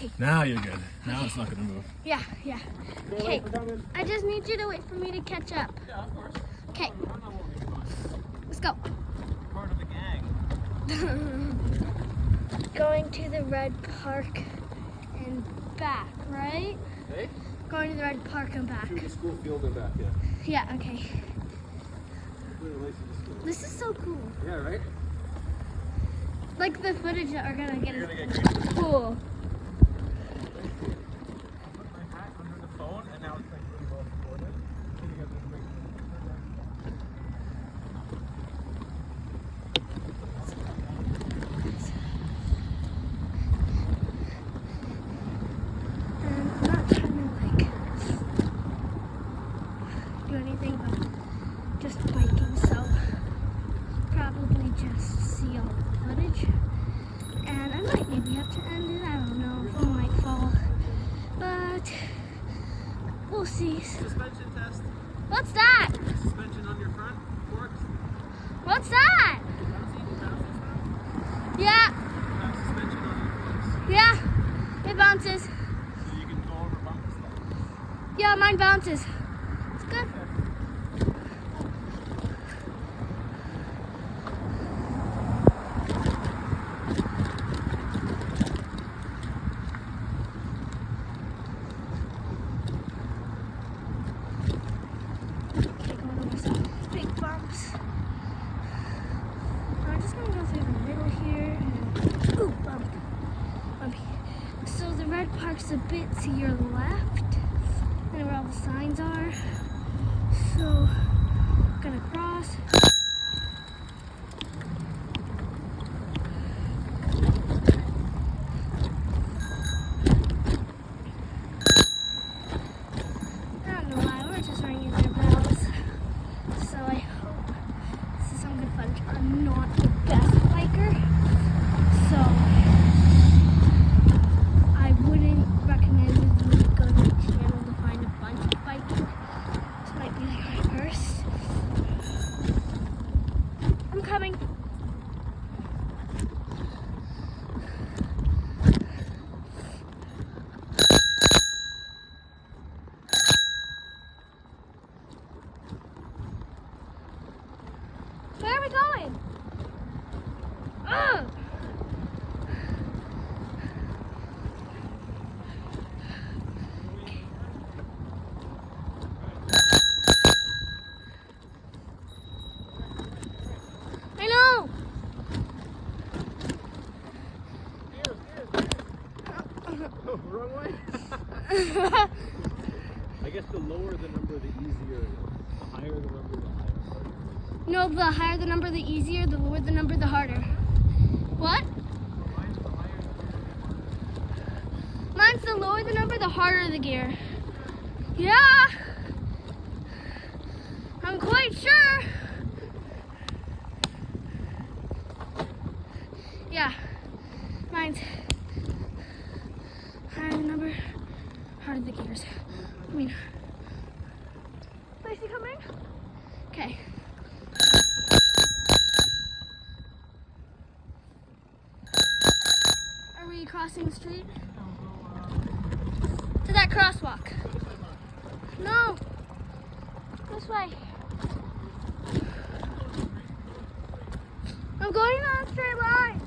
Okay. Now you're good. Now it's not gonna move. Yeah. Okay. I just need you to wait for me to catch up. Yeah, of course. Okay. Let's go. Part of the gang. Going to the red park and back, right? Hey? Going to the red park and back. Through the school field and back, yeah. Yeah, okay. This is so cool. Yeah, right? Like the footage that we're gonna get You're is gonna get crazy. cool. I put my hat under the phone and now it's like really well supported. And I'm not trying to like do anything but just biking, so probably just see all the footage. And I might maybe have to end it. I don't know. It might fall, but we'll see. Suspension test. What's that? Suspension on your front forks. What's that? Bouncy front. Yeah, Have suspension on your forks. yeah. It bounces. So you can go over bumps. Yeah, mine bounces. It's good. Okay, going over some big bumps. I'm just gonna go through the middle here and ooh, bumpy. So the red park's a bit to your left, and where all the signs are. So gonna cross. I don't know why, we're just ringing their bells. So I hope this is some good fun. I'm not the best biker, so I wouldn't recommend you go to the channel to find a bunch of biking. This might be like my first. I'm coming. Where are we going? Ugh! I know! Oh, wrong way. I guess the lower the number, the easier. The higher the number, the higher. No, the higher the number, the easier. The lower the number, the harder. What? Mine's the lower the number, the harder the gear. Yeah! I'm quite sure. Yeah. Mine's higher the number, harder the gears. I mean, Lacey coming? Okay. Are we crossing the street? To that crosswalk. No. This way. I'm going on a straight line.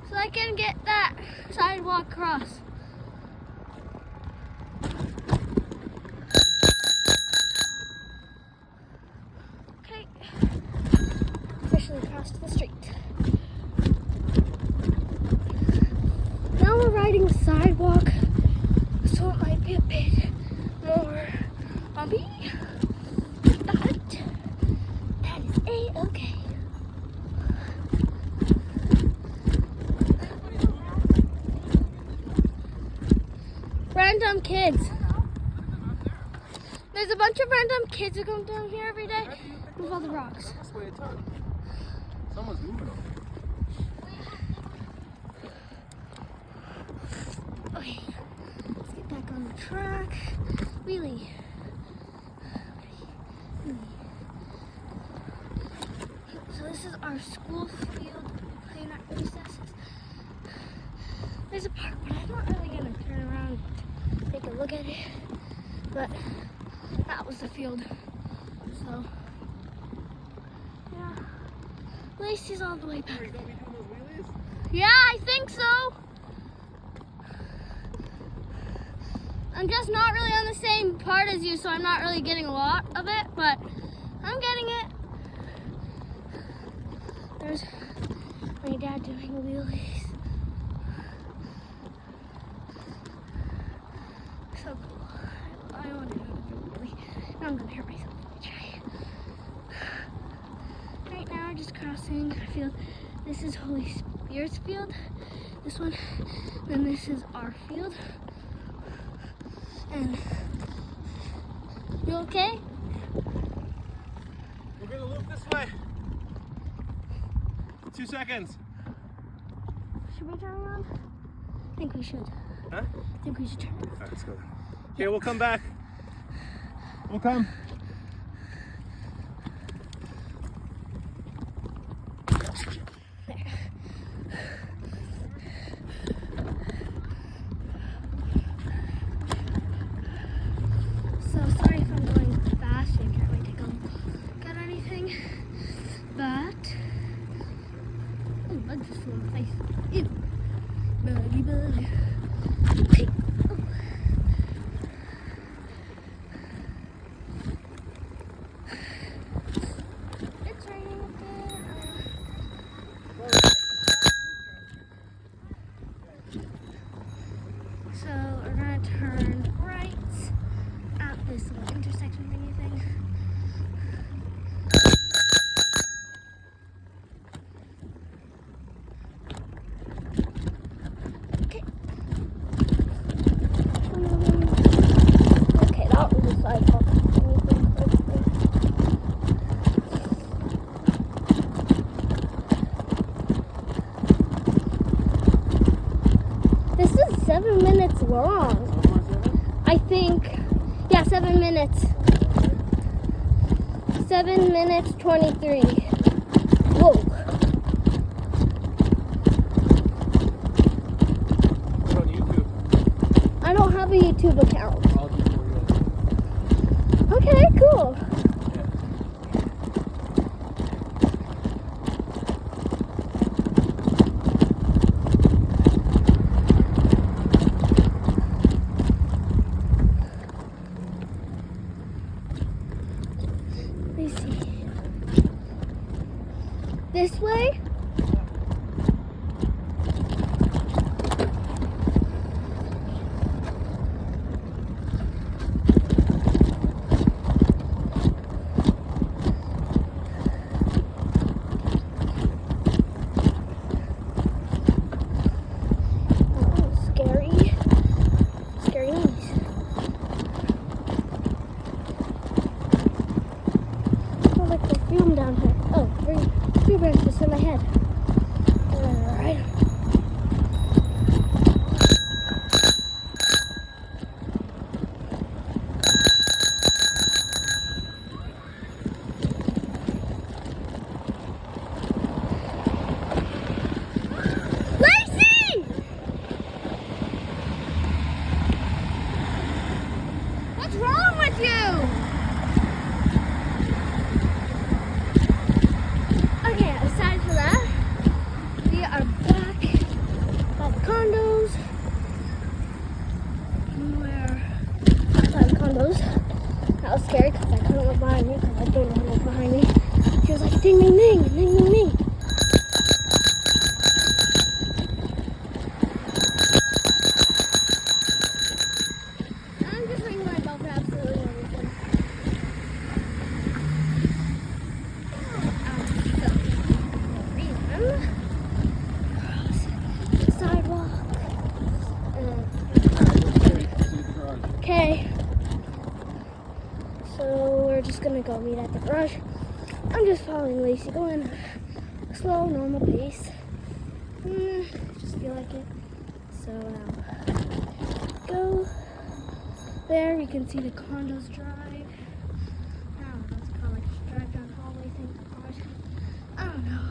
So I can get that sidewalk cross. Okay. Officially crossed the street. Now we're riding the sidewalk, so it might be a bit more bumpy, but that is A-okay. Random kids. There's a bunch of random kids who come down here every day, move all the rocks. This way it's on. Someone's moving over. Okay, let's get back on the track. Wheelie. So this is our school field. We play in our recesses. there's a park, but I'm not really gonna turn around and take a look at it. But that was the field. So yeah, Lacey's all the way back. Are you gonna be doing those wheelies? Yeah, I think so. I'm just not really on the same part as you, so I'm not really getting a lot of it, but I'm getting it. There's my dad doing wheelies. So cool. I want to do a wheelie. Now I'm gonna hurt myself. Let me try. Right now, just crossing a field. This is Holy Spirit's field. This one. Then this is our field. And you okay? We're gonna loop this way. 2 seconds. Should we turn around? I think we should. Huh? I think we should turn around. All right, let's go. Okay, we'll come back. We'll come. So sorry if I'm going fast. I can't really take a look at anything. But bug just flew in my face. Ew. Buggy bug. Hey. Oh. It's raining again. So we're gonna turn right at this little intersection thingy thing. Okay. Okay, that was a sidewalk. This is 7 minutes long. I think, yeah, 7 minutes. 7 minutes 23. Whoa. It's on YouTube. I don't have a YouTube account. I'll do it for you. Okay, cool. Let me see. This way? Oh, scary. Scary noise. Oh, like perfume down here. Oh, tree branches in my head. Alright. Lacey! What's wrong with you? Okay, aside from that, we are back by the condos. We're outside the condos. That was scary because I couldn't look behind me because I don't know who was behind me. She was like, ding, ding, ding, ding, ding, ding. I'm just ringing my bell for absolutely everything. Sidewalk. Okay. So we're just gonna go meet at the garage. I'm just following Lacey, going slow, normal pace. Just feel like it. So now go there. You can see the condos drive. I don't know, it's kind of like a drive down the hallway thing. I don't know.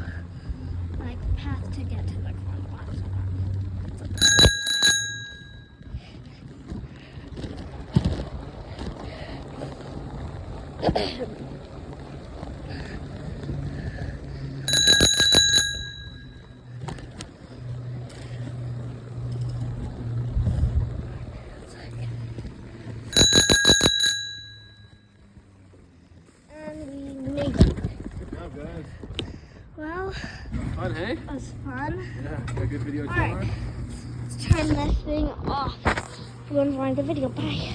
Like the path to get to the condos. And we made it. Good job, guys. Well, Fun, hey? it was fun. Yeah, got a good video Alright, camera. let's turn this thing off. We're going to find the video. Bye.